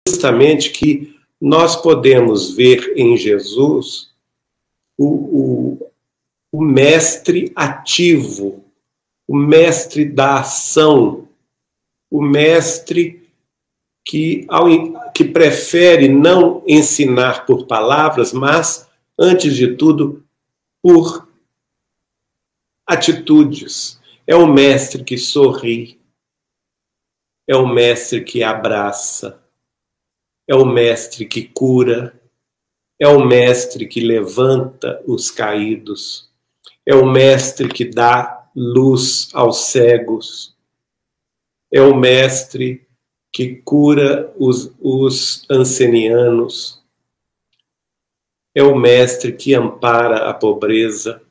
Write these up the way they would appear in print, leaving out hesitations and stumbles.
justamente que nós podemos ver em Jesus o mestre ativo, o mestre da ação, o mestre que prefere não ensinar por palavras, mas, antes de tudo, por atitudes. É o mestre que sorri, é o mestre que abraça, é o mestre que cura, é o mestre que levanta os caídos, é o mestre que dá luz aos cegos, é o mestre que cura os ancenianos, é o mestre que ampara a pobreza,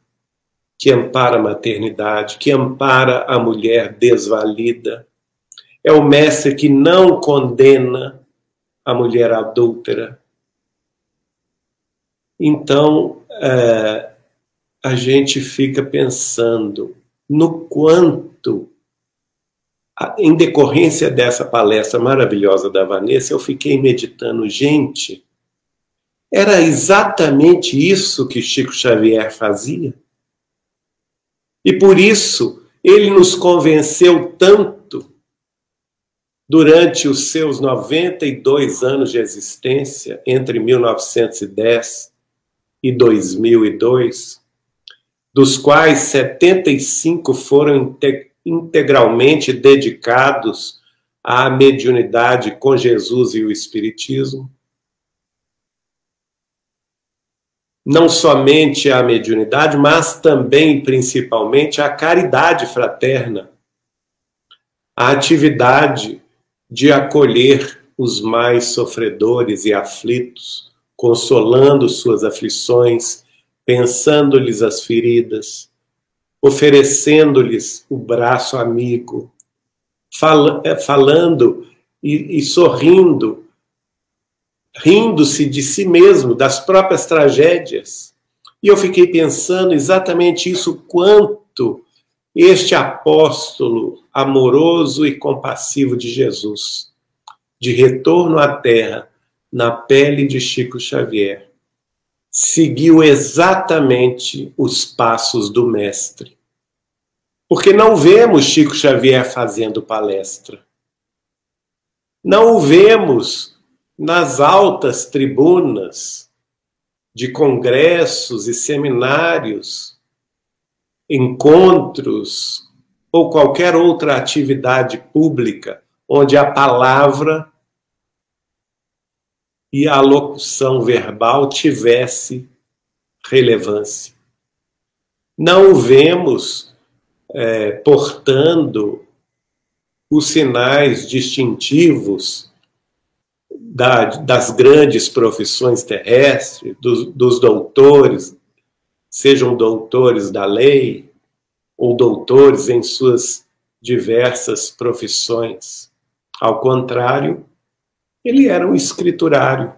que ampara a maternidade, que ampara a mulher desvalida, é o mestre que não condena a mulher adúltera. Então, a gente fica pensando no quanto, em decorrência dessa palestra maravilhosa da Vanessa, eu fiquei meditando, gente, era exatamente isso que Chico Xavier fazia? E por isso ele nos convenceu tanto durante os seus 92 anos de existência, entre 1910 e 2002, dos quais 75 foram integralmente dedicados à mediunidade com Jesus e o Espiritismo. Não somente à mediunidade, mas também, principalmente, à caridade fraterna, à atividade de acolher os mais sofredores e aflitos, consolando suas aflições, pensando-lhes as feridas, oferecendo-lhes o braço amigo, falando e sorrindo, rindo-se de si mesmo, das próprias tragédias. E eu fiquei pensando exatamente isso, quanto este apóstolo amoroso e compassivo de Jesus, de retorno à terra, na pele de Chico Xavier, seguiu exatamente os passos do mestre. Porque não vemos Chico Xavier fazendo palestra. Não o vemos nas altas tribunas de congressos e seminários, encontros ou qualquer outra atividade pública onde a palavra e a locução verbal tivesse relevância. Não o vemos portando os sinais distintivos das grandes profissões terrestres, dos doutores, sejam doutores da lei ou doutores em suas diversas profissões. Ao contrário, ele era um escriturário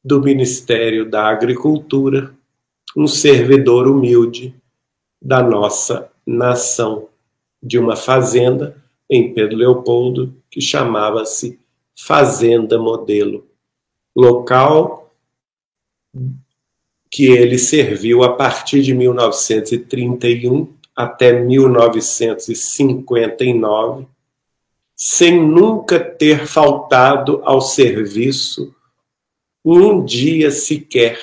do Ministério da Agricultura, um servidor humilde da nossa nação, de uma fazenda em Pedro Leopoldo que chamava-se Fazenda Modelo, local que ele serviu a partir de 1931 até 1959, sem nunca ter faltado ao serviço um dia sequer,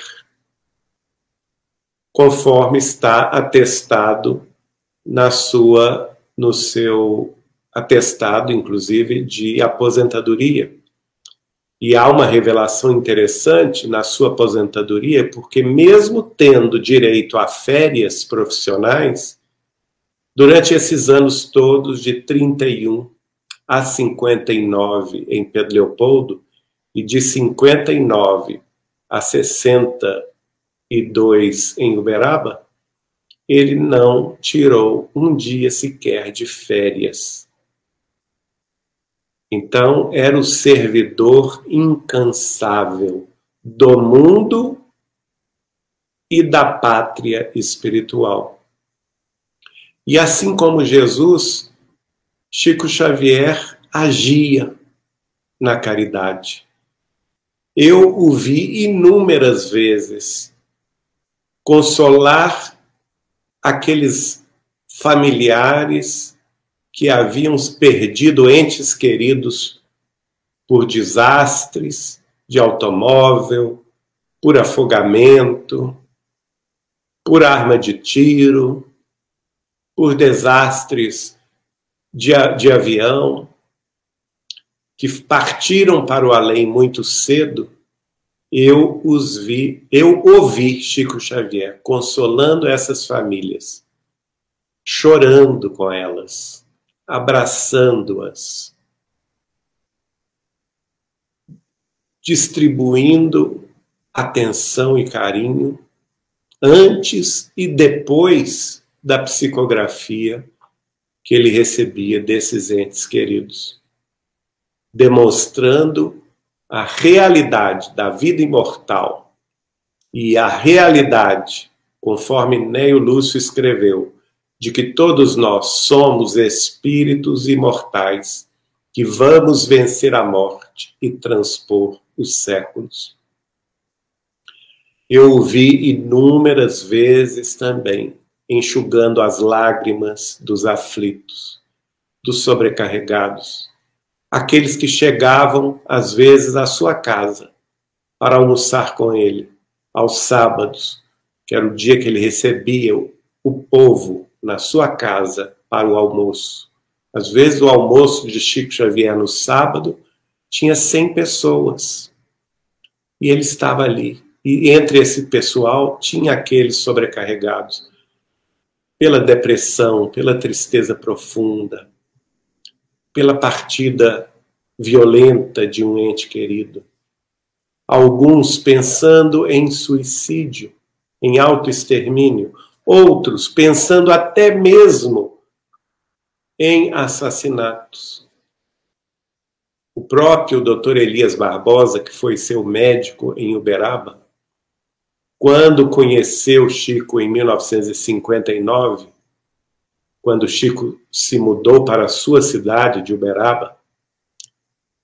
conforme está atestado no seu atestado, inclusive, de aposentadoria. E há uma revelação interessante na sua aposentadoria, porque mesmo tendo direito a férias profissionais, durante esses anos todos, de 31 a 59 em Pedro Leopoldo, e de 59 a 62 em Uberaba, ele não tirou um dia sequer de férias. Então, era o servidor incansável do mundo e da pátria espiritual. E assim como Jesus, Chico Xavier agia na caridade. Eu o vi inúmeras vezes consolar aqueles familiares que haviam perdido entes queridos por desastres de automóvel, por afogamento, por arma de tiro, por desastres de avião, que partiram para o além muito cedo. Eu ouvi Chico Xavier consolando essas famílias, chorando com elas, abraçando-as, distribuindo atenção e carinho antes e depois da psicografia que ele recebia desses entes queridos, demonstrando a realidade da vida imortal e a realidade, conforme Neio Lúcio escreveu, de que todos nós somos espíritos imortais que vamos vencer a morte e transpor os séculos. Eu o vi inúmeras vezes também, enxugando as lágrimas dos aflitos, dos sobrecarregados, aqueles que chegavam, às vezes, à sua casa para almoçar com ele, aos sábados, que era o dia que ele recebia o povo na sua casa para o almoço. Às vezes, o almoço de Chico Xavier no sábado tinha 100 pessoas. E ele estava ali. E entre esse pessoal tinha aqueles sobrecarregados pela depressão, pela tristeza profunda, pela partida violenta de um ente querido. Alguns pensando em suicídio, em autoextermínio. Outros pensando até mesmo em assassinatos. O próprio Dr. Elias Barbosa, que foi seu médico em Uberaba, quando conheceu Chico em 1959, quando Chico se mudou para a sua cidade de Uberaba,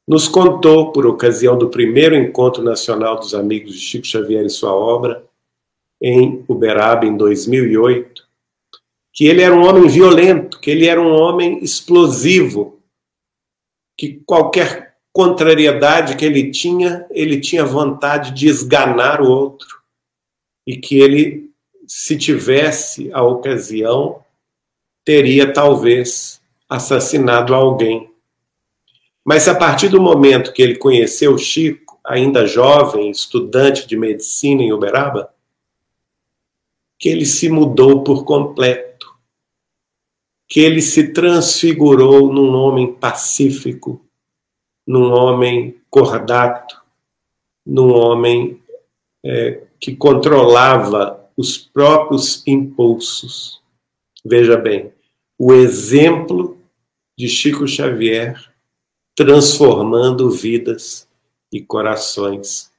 nos contou, por ocasião do primeiro Encontro Nacional dos Amigos de Chico Xavier e sua obra, em Uberaba, em 2008, que ele era um homem violento, que ele era um homem explosivo, que qualquer contrariedade que ele tinha vontade de esganar o outro, e que ele, se tivesse a ocasião, teria talvez assassinado alguém. Mas a partir do momento que ele conheceu Chico, ainda jovem, estudante de medicina em Uberaba, que ele se mudou por completo, que ele se transfigurou num homem pacífico, num homem cordato, num homem que controlava os próprios impulsos. Veja bem, o exemplo de Chico Xavier transformando vidas e corações.